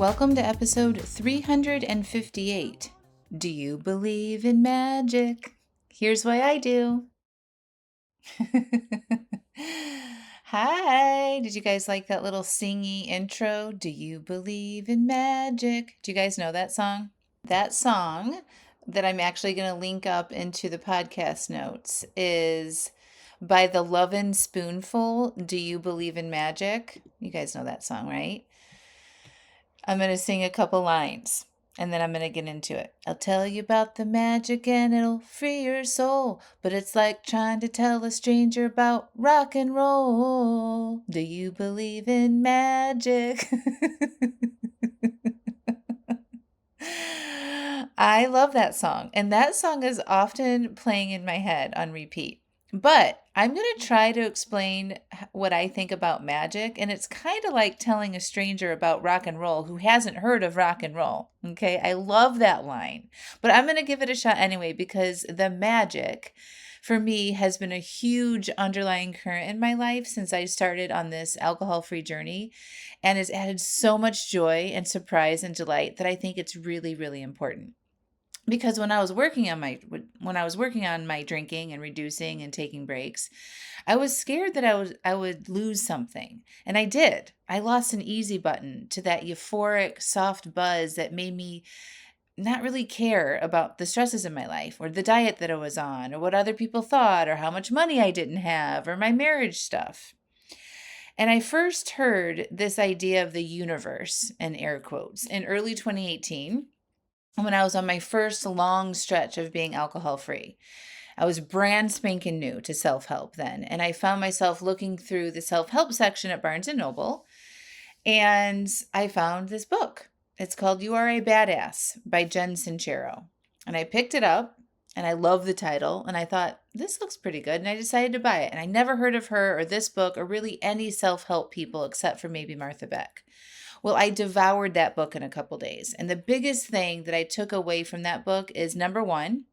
Welcome to episode 358. Do you believe in magic? Here's why I do. Hi, did you guys like that little singy intro? Do you believe in magic? Do you guys know that song? That song that I'm actually going to link up into the podcast notes is by the Lovin' Spoonful. Do you believe in magic? You guys know that song, right? I'm going to sing a couple lines and then I'm going to get into it. I'll tell you about the magic and it'll free your soul. But it's like trying to tell a stranger about rock and roll. Do you believe in magic? I love that song. And that song is often playing in my head on repeat. But I'm going to try to explain what I think about magic. And it's kind of like telling a stranger about rock and roll who hasn't heard of rock and roll. Okay. I love that line. But I'm going to give it a shot anyway, because the magic for me has been a huge underlying current in my life since I started on this alcohol-free journey, and has added so much joy and surprise and delight that I think it's really, really important. Because when I was working on my drinking and reducing and taking breaks, I was scared that I would lose something. And I did. I lost an easy button to that euphoric soft buzz that made me not really care about the stresses in my life or the diet that I was on or what other people thought or how much money I didn't have or my marriage stuff. And I first heard this idea of the universe, in air quotes, in early 2018 when I was on my first long stretch of being alcohol free. I was brand spanking new to self-help then, and I found myself looking through the self-help section at Barnes & Noble, and I found this book. It's called You Are a Badass by Jen Sincero. And I picked it up, and I love the title, and I thought, this looks pretty good, and I decided to buy it. And I never heard of her or this book or really any self-help people except for maybe Martha Beck. Well, I devoured that book in a couple days. And the biggest thing that I took away from that book is, number one,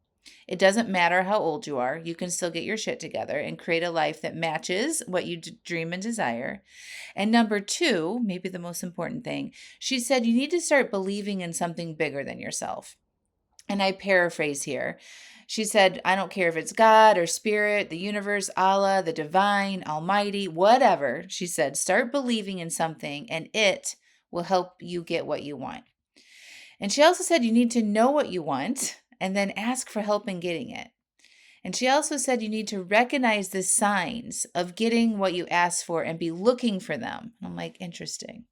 it doesn't matter how old you are. You can still get your shit together and create a life that matches what you dream and desire. And number two, maybe the most important thing, she said you need to start believing in something bigger than yourself. And I paraphrase here. She said, I don't care if it's God or spirit, the universe, Allah, the divine, almighty, whatever. She said, start believing in something and it will help you get what you want. And she also said you need to know what you want and then ask for help in getting it. And she also said you need to recognize the signs of getting what you asked for and be looking for them. I'm like, interesting.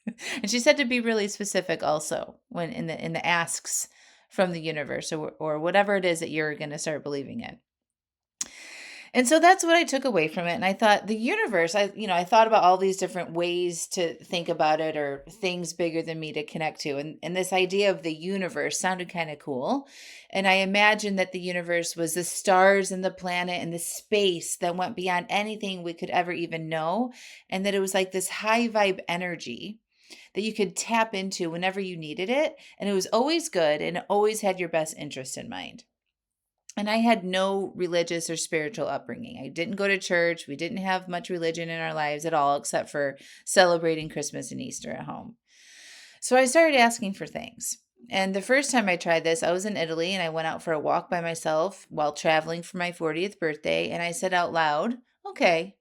And she said to be really specific also when in the asks from the universe or whatever it is that you're going to start believing in. And so that's what I took away from it. And I thought the universe, I thought about all these different ways to think about it or things bigger than me to connect to. And this idea of the universe sounded kind of cool. And I imagined that the universe was the stars and the planet and the space that went beyond anything we could ever even know. And that it was like this high vibe energy that you could tap into whenever you needed it. And it was always good and it always had your best interest in mind. And I had no religious or spiritual upbringing. I didn't go to church. We didn't have much religion in our lives at all, except for celebrating Christmas and Easter at home. So I started asking for things. And the first time I tried this, I was in Italy and I went out for a walk by myself while traveling for my 40th birthday. And I said out loud, okay,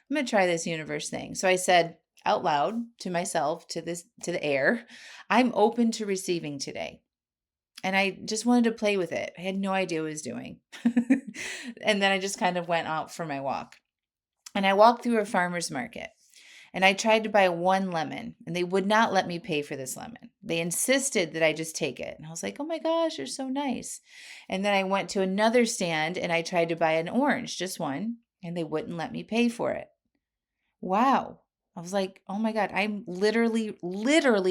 I'm going to try this universe thing. So I said out loud to myself, to the air, I'm open to receiving today. And I just wanted to play with it. I had no idea what I was doing. And then I just kind of went out for my walk. And I walked through a farmer's market. And I tried to buy one lemon. And they would not let me pay for this lemon. They insisted that I just take it. And I was like, oh my gosh, you're so nice. And then I went to another stand and I tried to buy an orange, just one. And they wouldn't let me pay for it. Wow. I was like, oh my God, I'm literally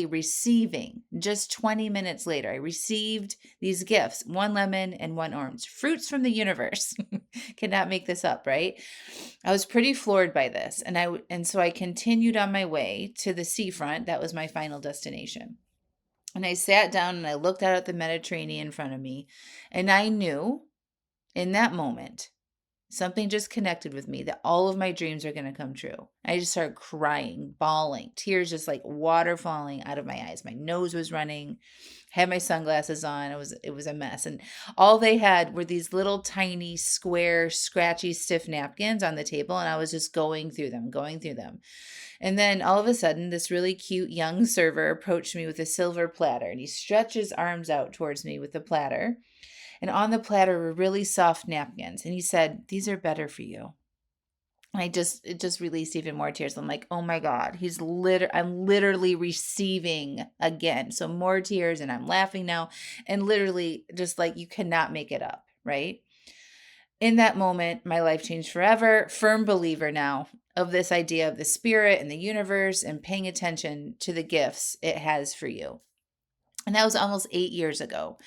receiving just 20 minutes later. I received these gifts, one lemon and one orange, fruits from the universe. Cannot make this up, right? I was pretty floored by this. And so I continued on my way to the seafront. That was my final destination. And I sat down and I looked out at the Mediterranean in front of me. And I knew in that moment, Something just connected with me that all of my dreams are going to come true. I just started crying, bawling, tears just like water falling out of my eyes. My nose was running, had my sunglasses on. It was a mess. And all they had were these little tiny square, scratchy, stiff napkins on the table. And I was just going through them. And then all of a sudden, this really cute young server approached me with a silver platter, and he stretched his arms out towards me with the platter. And on the platter were really soft napkins. And he said, "These are better for you." And it just released even more tears. I'm like, oh my God, I'm literally receiving again. So more tears, and I'm laughing now. And literally just like, you cannot make it up, right? In that moment, my life changed forever. Firm believer now of this idea of the spirit and the universe and paying attention to the gifts it has for you. And that was almost 8 years ago.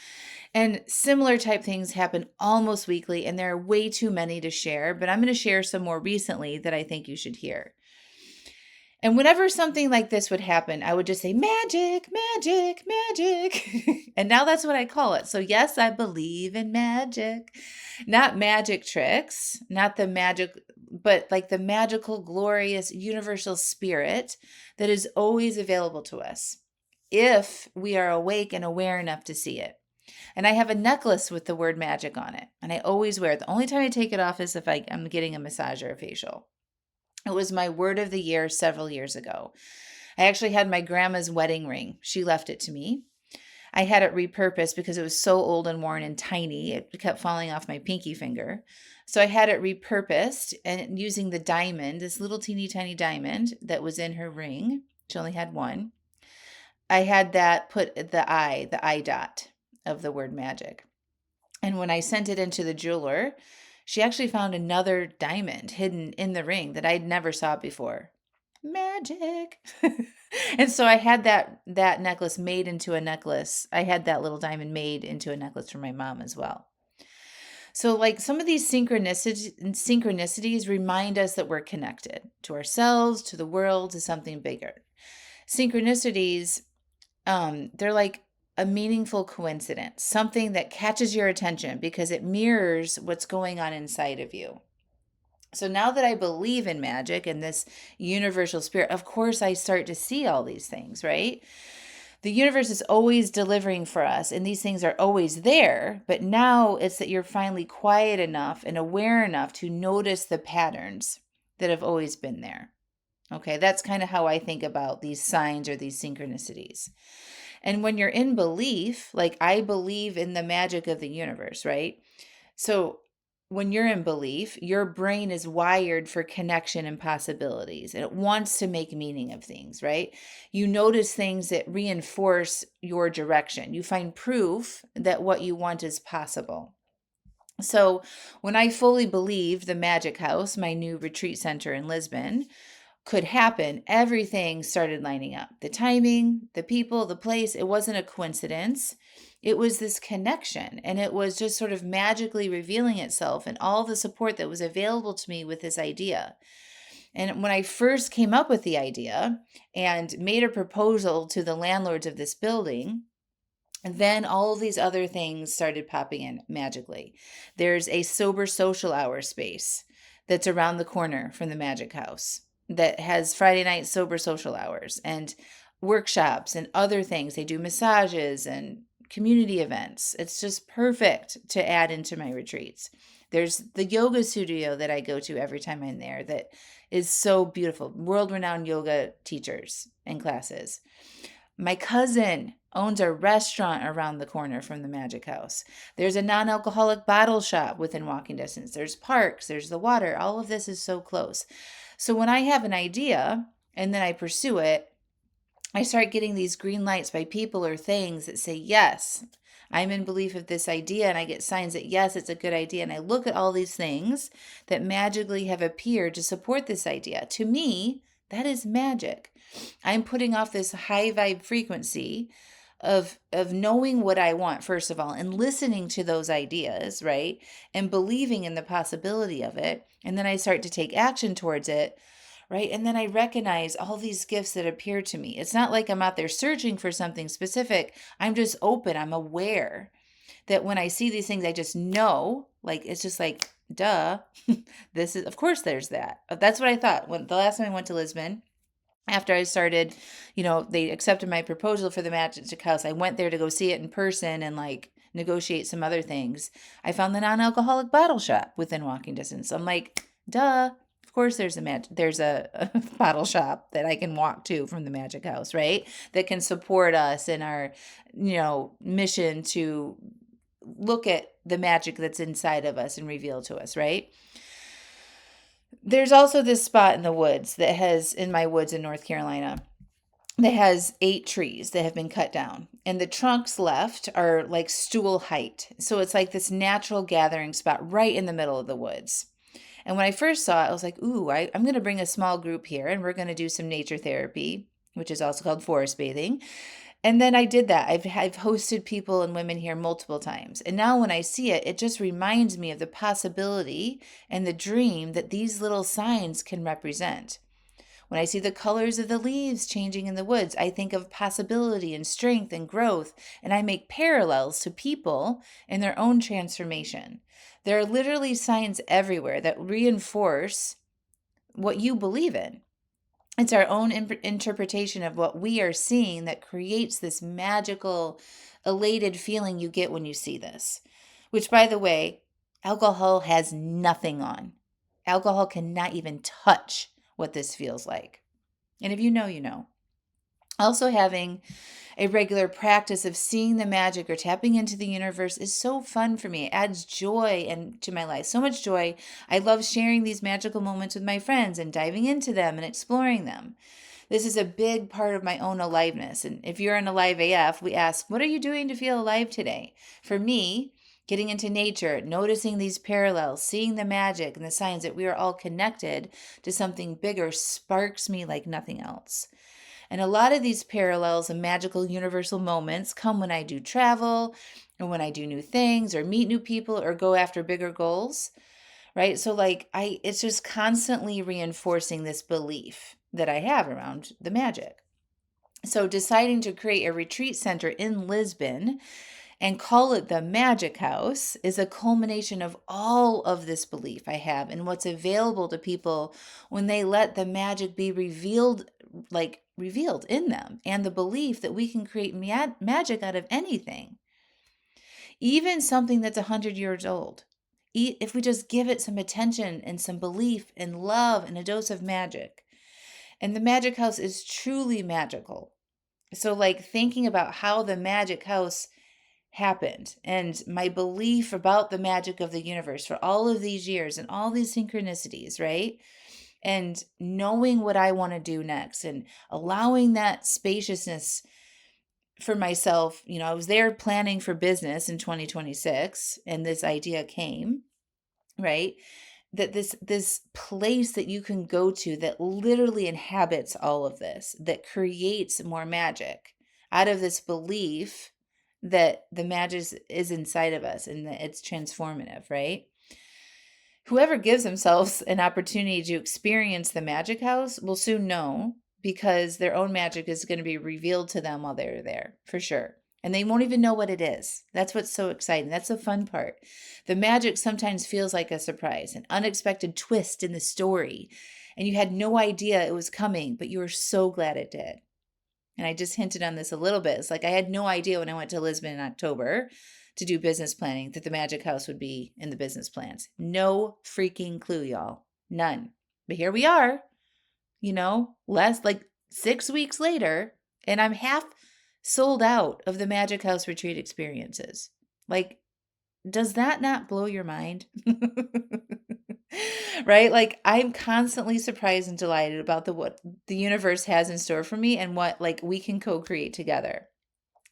And similar type things happen almost weekly, and there are way too many to share, but I'm going to share some more recently that I think you should hear. And whenever something like this would happen, I would just say, magic, magic, magic. And now that's what I call it. So yes, I believe in magic, not magic tricks, not the magic, but like the magical, glorious, universal spirit that is always available to us if we are awake and aware enough to see it. And I have a necklace with the word magic on it, and I always wear it. The only time I take it off is if I'm getting a massage or a facial. It was my word of the year several years ago. I actually had my grandma's wedding ring. She left it to me. I had it repurposed because it was so old and worn and tiny. It kept falling off my pinky finger. So I had it repurposed and using the diamond, this little teeny tiny diamond that was in her ring. She only had one. I had that put the eye dot of the word magic. And when I sent it into the jeweler, she actually found another diamond hidden in the ring that I'd never saw before. Magic. And so I had that necklace made into a necklace. I had that little diamond made into a necklace for my mom as well. So like some of these synchronicities remind us that we're connected to ourselves, to the world, to something bigger. Synchronicities, they're like a meaningful coincidence, something that catches your attention because it mirrors what's going on inside of you. So now that I believe in magic and this universal spirit, of course I start to see all these things, right? The universe is always delivering for us, and these things are always there, but now it's that you're finally quiet enough and aware enough to notice the patterns that have always been there. Okay, that's kind of how I think about these signs or these synchronicities. And when you're in belief, like I believe in the magic of the universe, right? So when you're in belief, your brain is wired for connection and possibilities, and it wants to make meaning of things, right? You notice things that reinforce your direction. You find proof that what you want is possible. So when I fully believed the Magic House, my new retreat center in Lisbon, could happen, everything started lining up. The timing, the people, the place, it wasn't a coincidence. It was this connection, and it was just sort of magically revealing itself and all the support that was available to me with this idea. And when I first came up with the idea and made a proposal to the landlords of this building, then all of these other things started popping in magically. There's a sober social hour space that's around the corner from the Magic House that has Friday night sober social hours and workshops and other things. They do massages and community events. It's just perfect to add into my retreats. There's the yoga studio that I go to every time I'm there that is so beautiful. World-renowned yoga teachers and classes. My cousin owns a restaurant around the corner from the Magic House. There's a non-alcoholic bottle shop within walking distance. There's parks, there's the water. All of this is so close. So when I have an idea and then I pursue it, I start getting these green lights by people or things that say, yes, I'm in belief of this idea, and I get signs that, yes, it's a good idea. And I look at all these things that magically have appeared to support this idea. To me, that is magic. I'm putting off this high vibe frequency of knowing what I want, first of all, and listening to those ideas, right? And believing in the possibility of it. And then I start to take action towards it, right? And then I recognize all these gifts that appear to me. It's not like I'm out there searching for something specific. I'm just open. I'm aware that when I see these things, I just know, like, it's just like duh. This is, of course, there's that. That's what I thought when the last time I went to Lisbon. After I started, they accepted my proposal for the Magic House. I went there to go see it in person and like negotiate some other things. I found the non-alcoholic bottle shop within walking distance. I'm like, duh. Of course, there's a bottle shop that I can walk to from the Magic House, right? That can support us in our, mission to look at the magic that's inside of us and reveal to us, right? There's also this spot in the woods in my woods in North Carolina that has 8 trees that have been cut down, and the trunks left are like stool height. So it's like this natural gathering spot right in the middle of the woods. And when I first saw it, I was like, ooh, I'm going to bring a small group here and we're going to do some nature therapy, which is also called forest bathing. And then I did that. I've hosted people and women here multiple times. And now when I see it, it just reminds me of the possibility and the dream that these little signs can represent. When I see the colors of the leaves changing in the woods, I think of possibility and strength and growth, and I make parallels to people in their own transformation. There are literally signs everywhere that reinforce what you believe in. It's our own interpretation of what we are seeing that creates this magical, elated feeling you get when you see this. Which, by the way, alcohol has nothing on. Alcohol cannot even touch what this feels like. And if you know, you know. Also, having a regular practice of seeing the magic or tapping into the universe is so fun for me. It adds joy to my life, so much joy. I love sharing these magical moments with my friends and diving into them and exploring them. This is a big part of my own aliveness. And if you're in Alive AF, we ask, what are you doing to feel alive today? For me, getting into nature, noticing these parallels, seeing the magic and the signs that we are all connected to something bigger sparks me like nothing else. And a lot of these parallels and magical universal moments come when I do travel or when I do new things or meet new people or go after bigger goals, right? So it's just constantly reinforcing this belief that I have around the magic. So deciding to create a retreat center in Lisbon and call it the Magic House is a culmination of all of this belief I have and what's available to people when they let the magic be revealed in them, and the belief that we can create magic out of anything, even something that's 100 years old. If we just give it some attention and some belief and love and a dose of magic. And the Magic House is truly magical. So thinking about how the Magic House happened and my belief about the magic of the universe for all of these years and all these synchronicities, right? And knowing what I want to do next and allowing that spaciousness for myself. I was there planning for business in 2026 and this idea came, right? That this place that you can go to that literally inhabits all of this, that creates more magic out of this belief that the magic is inside of us and that it's transformative, right? Whoever gives themselves an opportunity to experience the Magic House will soon know, because their own magic is going to be revealed to them while they're there, for sure. And they won't even know what it is. That's what's so exciting. That's the fun part. The magic sometimes feels like a surprise, an unexpected twist in the story. And you had no idea it was coming, but you were so glad it did. And I just hinted on this a little bit. It's like I had no idea when I went to Lisbon in October to do business planning that the Magic House would be in the business plans. No freaking clue, y'all. None. But here we are, less like 6 weeks later, and I'm half sold out of the Magic House retreat experiences. Does that not blow your mind? Right? I'm constantly surprised and delighted about what the universe has in store for me and what we can co-create together.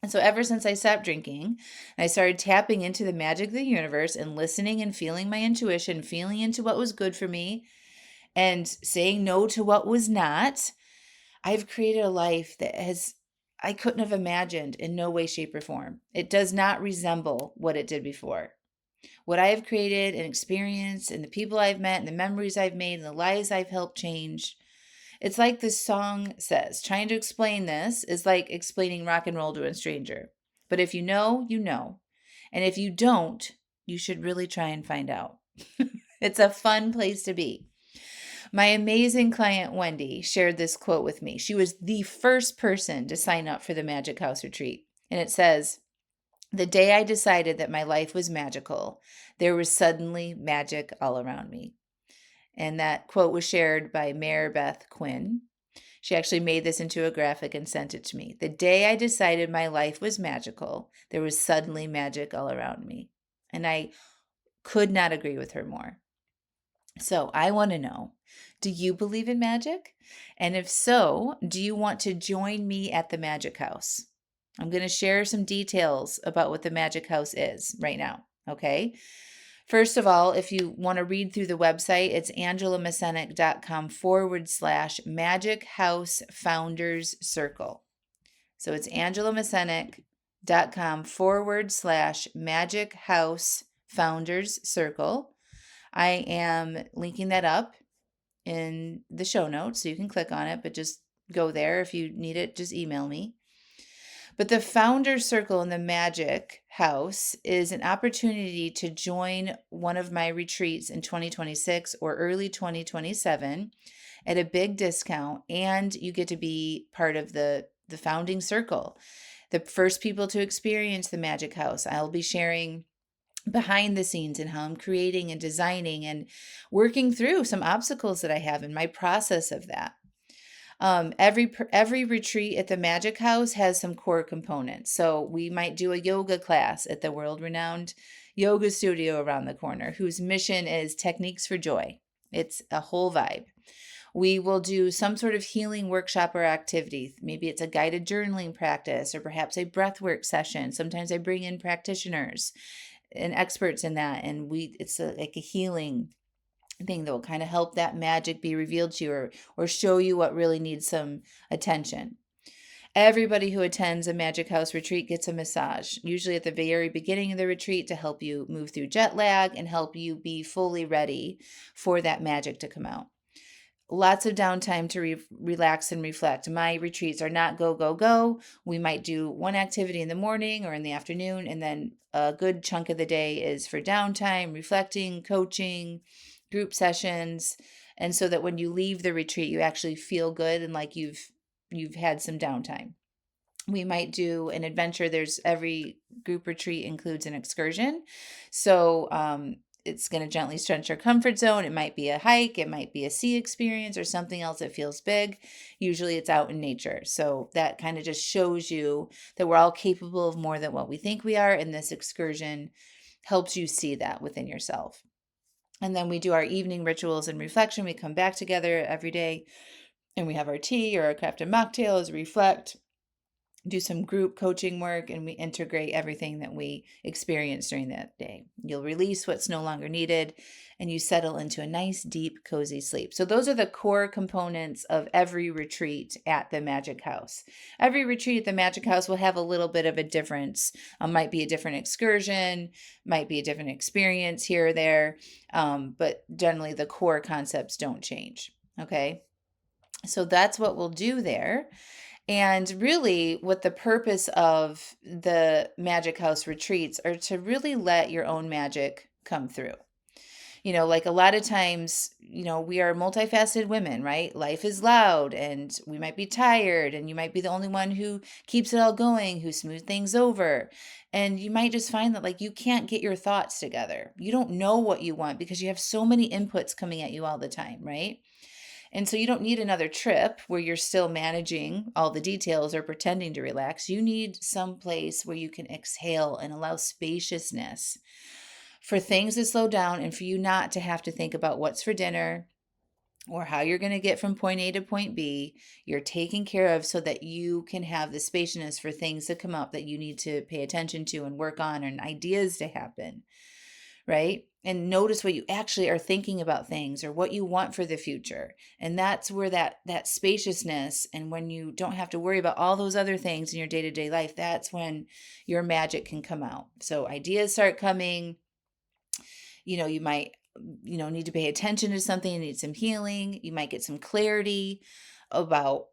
And so ever since I stopped drinking, I started tapping into the magic of the universe and listening and feeling my intuition, feeling into what was good for me and saying no to what was not. I've created a life that I couldn't have imagined in no way, shape, or form. It does not resemble what it did before. What I have created and experienced and the people I've met and the memories I've made and the lives I've helped change. It's like this song says, trying to explain this is like explaining rock and roll to a stranger. But if you know, you know. And if you don't, you should really try and find out. It's a fun place to be. My amazing client, Wendy, shared this quote with me. She was the first person to sign up for the Magic House retreat. And it says, "The day I decided that my life was magical, there was suddenly magic all around me." And that quote was shared by Mary Beth Quinn. She actually made this into a graphic and sent it to me. "The day I decided my life was magical, there was suddenly magic all around me." And I could not agree with her more. So I want to know, do you believe in magic? And if so, do you want to join me at the Magic House? I'm going to share some details about what the Magic House is right now. Okay. First of all, if you want to read through the website, it's angelamascenik.com/Magic House Founders Circle. So it's angelamascenik.com/Magic House Founders Circle. I am linking that up in the show notes so you can click on it, but just go there. If you need it, just email me. But the Founder Circle in the Magic House is an opportunity to join one of my retreats in 2026 or early 2027 at a big discount, and you get to be part of the founding circle. The first people to experience the Magic House. I'll be sharing behind the scenes and how I'm creating and designing and working through some obstacles that I have in my process of that. Every retreat at the Magic House has some core components. So we might do a yoga class at the world-renowned yoga studio around the corner, whose mission is Techniques for Joy. It's a whole vibe. We will do some sort of healing workshop or activity. Maybe it's a guided journaling practice or perhaps a breathwork session. Sometimes I bring in practitioners and experts in that, and it's like a healing thing that will kind of help that magic be revealed to you, or show you what really needs some attention. Everybody who attends a Magic House retreat gets a massage, usually at the very beginning of the retreat, to help you move through jet lag and help you be fully ready for that magic to come out. Lots of downtime to relax and reflect. My retreats are not go, go, go. We might do one activity in the morning or in the afternoon, and then a good chunk of the day is for downtime, reflecting, coaching, group sessions. And so that when you leave the retreat, you actually feel good and like you've had some downtime. We might do an adventure. Every group retreat includes an excursion. So it's going to gently stretch your comfort zone. It might be a hike, it might be a sea experience, or something else that feels big. Usually it's out in nature. So that kind of just shows you that we're all capable of more than what we think we are. And this excursion helps you see that within yourself. And then we do our evening rituals and reflection. We come back together every day and we have our tea or our crafted mocktails, reflect, do some group coaching work, and we integrate everything that we experience during that day. You'll release what's no longer needed, and you settle into a nice, deep, cozy sleep. So those are the core components of every retreat at the Magic House. Every retreat at the Magic House will have a little bit of a difference. Might be a different excursion, might be a different experience here or there, but generally the core concepts don't change. Okay, so that's what we'll do there. And really, what the purpose of the Magic House retreats are to really let your own magic come through. Like a lot of times, we are multifaceted women, right? Life is loud and we might be tired, and you might be the only one who keeps it all going, who smooths things over. And you might just find that like you can't get your thoughts together. You don't know what you want because you have so many inputs coming at you all the time, right? And so you don't need another trip where you're still managing all the details or pretending to relax. You need some place where you can exhale and allow spaciousness for things to slow down and for you not to have to think about what's for dinner or how you're going to get from point A to point B. You're taken care of so that you can have the spaciousness for things to come up that you need to pay attention to and work on, and ideas to happen. Right? And notice what you actually are thinking about things or what you want for the future. And that's where that spaciousness, and when you don't have to worry about all those other things in your day-to-day life, that's when your magic can come out. So ideas start coming. You might need to pay attention to something, need some healing. You might get some clarity about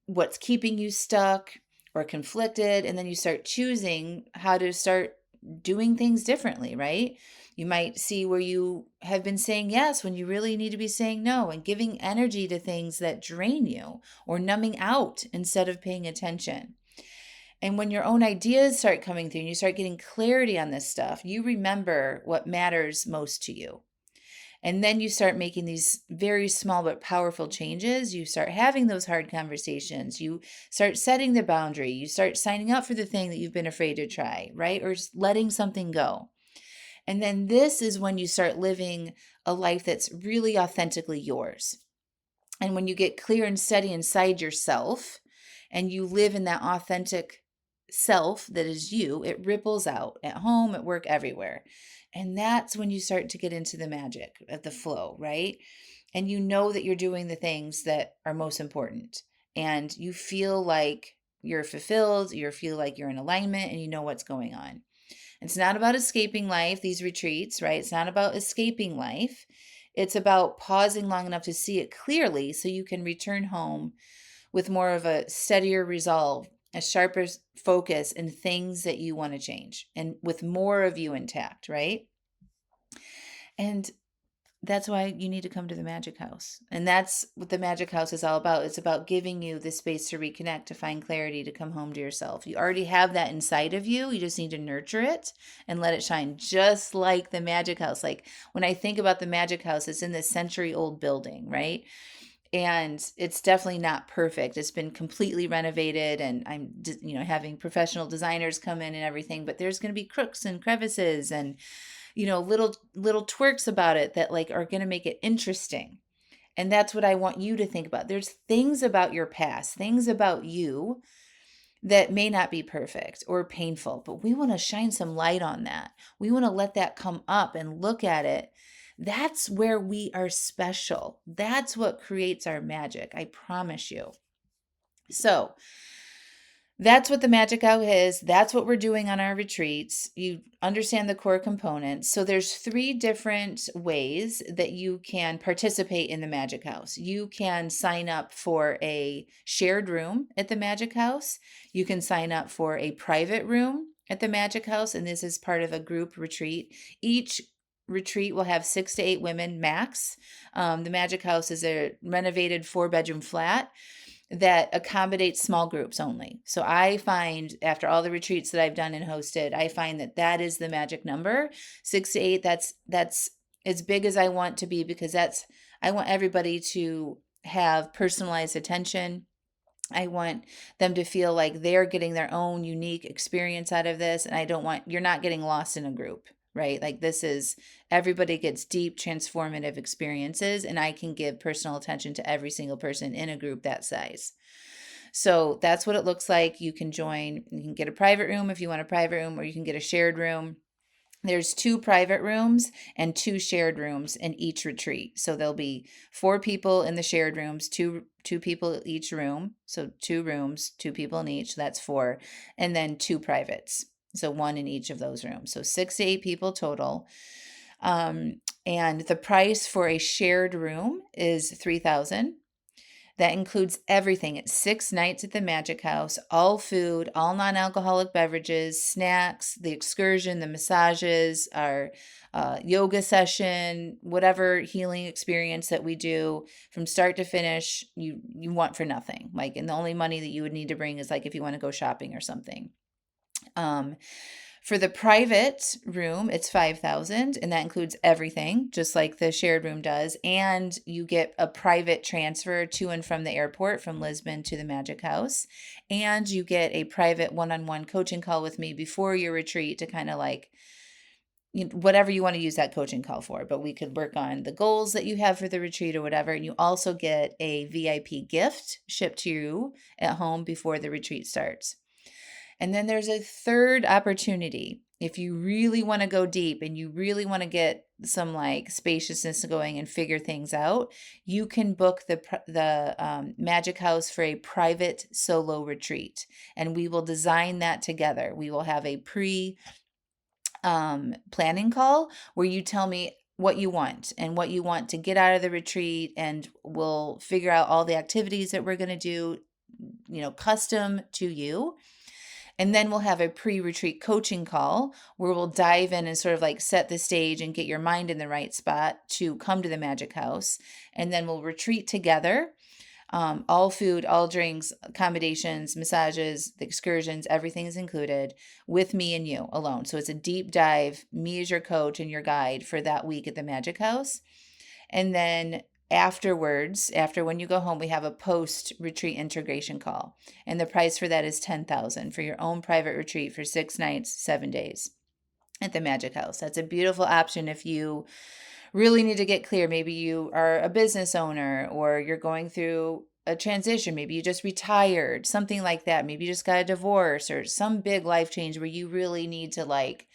what's keeping you stuck or conflicted, and then you start choosing how to start doing things differently, right? You might see where you have been saying yes when you really need to be saying no, and giving energy to things that drain you, or numbing out instead of paying attention. And when your own ideas start coming through and you start getting clarity on this stuff, you remember what matters most to you. And then you start making these very small but powerful changes. You start having those hard conversations. You start setting the boundary. You start signing up for the thing that you've been afraid to try, right? Or just letting something go. And then this is when you start living a life that's really authentically yours. And when you get clear and steady inside yourself and you live in that authentic self that is you, it ripples out at home, at work, everywhere. And that's when you start to get into the magic of the flow, right? And you know that you're doing the things that are most important. And you feel like you're fulfilled, you feel like you're in alignment, and you know what's going on. It's not about escaping life, these retreats, right? It's not about escaping life. It's about pausing long enough to see it clearly so you can return home with more of a steadier resolve, a sharper focus in things that you want to change, and with more of you intact, right? And that's why you need to come to the Magic House. And that's what the Magic House is all about. It's about giving you the space to reconnect, to find clarity, to come home to yourself. You already have that inside of you. You just need to nurture it and let it shine, just like the Magic House. Like when I think about the Magic House, it's in this century-old building, right? And it's definitely not perfect. It's been completely renovated, and I'm having professional designers come in and everything, but there's going to be crooks and crevices and little twerks about it that like are going to make it interesting. And that's what I want you to think about. There's things about your past, things about you that may not be perfect or painful, but we want to shine some light on that. We want to let that come up and look at it. That's where we are special. That's what creates our magic. I promise you. So, that's what the Magic Hour is. That's what we're doing on our retreats. You understand the core components. So there's 3 different ways that you can participate in the Magic House. You can sign up for a shared room at the Magic House. You can sign up for a private room at the Magic House, and this is part of a group retreat. Each retreat will have 6 to 8 women max. The Magic House is a renovated 4-bedroom flat that accommodates small groups only. So I find after all the retreats that I've done and hosted, I find that that is the magic number. 6 to 8, that's as big as I want to be, because I want everybody to have personalized attention. I want them to feel like they're getting their own unique experience out of this, and you're not getting lost in a group, right? Like this is everybody gets deep transformative experiences, and I can give personal attention to every single person in a group that size. So that's what it looks like. You can get a private room if you want a private room, or you can get a shared room. There's 2 private rooms and 2 shared rooms in each retreat. So there'll be 4 people in the shared rooms, two people each room. So 2 rooms, 2 people in each. So that's 4. And then 2 privates. So 1 in each of those rooms. So 6 to 8 people total. And the price for a shared room is $3,000. That includes everything. It's 6 nights at the Magic House, all food, all non-alcoholic beverages, snacks, the excursion, the massages, our yoga session, whatever healing experience that we do from start to finish, you want for nothing. Like, and the only money that you would need to bring is like if you want to go shopping or something. For the private room, it's $5,000, and that includes everything, just like the shared room does. And you get a private transfer to and from the airport from Lisbon to the Magic House. And you get a private one-on-one coaching call with me before your retreat to kind of like, whatever you want to use that coaching call for. But we could work on the goals that you have for the retreat or whatever. And you also get a VIP gift shipped to you at home before the retreat starts. And then there's a third opportunity. If you really want to go deep and you really want to get some like spaciousness going and figure things out, you can book the Magic House for a private solo retreat. And we will design that together. We will have a planning call where you tell me what you want and what you want to get out of the retreat, and we'll figure out all the activities that we're going to do, custom to you. And then we'll have a pre-retreat coaching call where we'll dive in and sort of like set the stage and get your mind in the right spot to come to the Magic House. And then we'll retreat together. All food, all drinks, accommodations, massages, the excursions, everything is included with me and you alone. So it's a deep dive, me as your coach and your guide for that week at the Magic House. And then afterwards, after when you go home, we have a post retreat integration call. And the price for that is $10,000 for your own private retreat for 6 nights, 7 days at the Magic House. That's a beautiful option if you really need to get clear. Maybe you are a business owner or you're going through a transition. Maybe you just retired, something like that. Maybe you just got a divorce or some big life change where you really need to like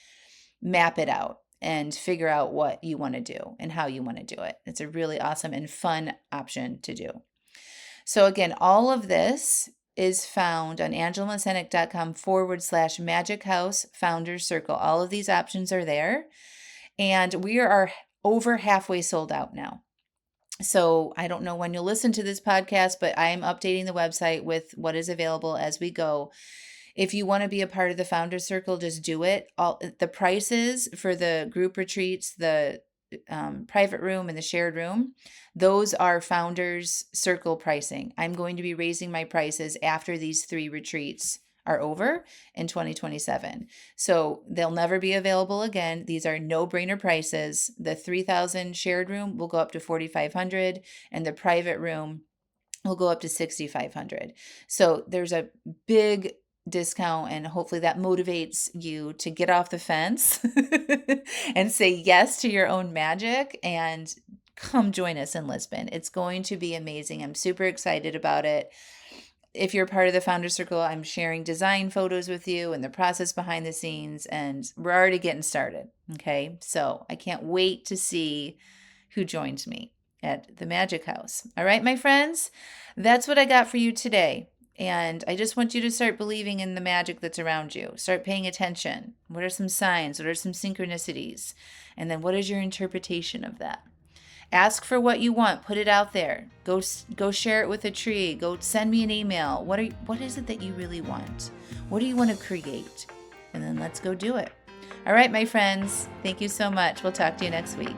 map it out and figure out what you want to do and how you want to do it. It's a really awesome and fun option to do. So again, all of this is found on angelamascenik.com/Magic House Founders Circle. All of these options are there. And we are over halfway sold out now. So I don't know when you'll listen to this podcast, but I am updating the website with what is available as we go. If you want to be a part of the Founders Circle, just do it. All the prices for the group retreats, the private room and the shared room, those are Founders Circle pricing. I'm going to be raising my prices after these 3 retreats are over in 2027. So they'll never be available again. These are no-brainer prices. The 3,000 shared room will go up to 4,500 and the private room will go up to 6,500. So there's a big discount, and hopefully that motivates you to get off the fence and say yes to your own magic and come join us in Lisbon. It's going to be amazing. I'm super excited about it. If you're part of the Founder Circle, I'm sharing design photos with you and the process behind the scenes, and we're already getting started. Okay. So I can't wait to see who joins me at the Magic House. All right, my friends, that's what I got for you today. And I just want you to start believing in the magic that's around you. Start paying attention. What are some signs? What are some synchronicities? And then what is your interpretation of that? Ask for what you want. Put it out there. Go share it with a tree. Go send me an email. What is it that you really want? What do you want to create? And then let's go do it. All right, my friends. Thank you so much. We'll talk to you next week.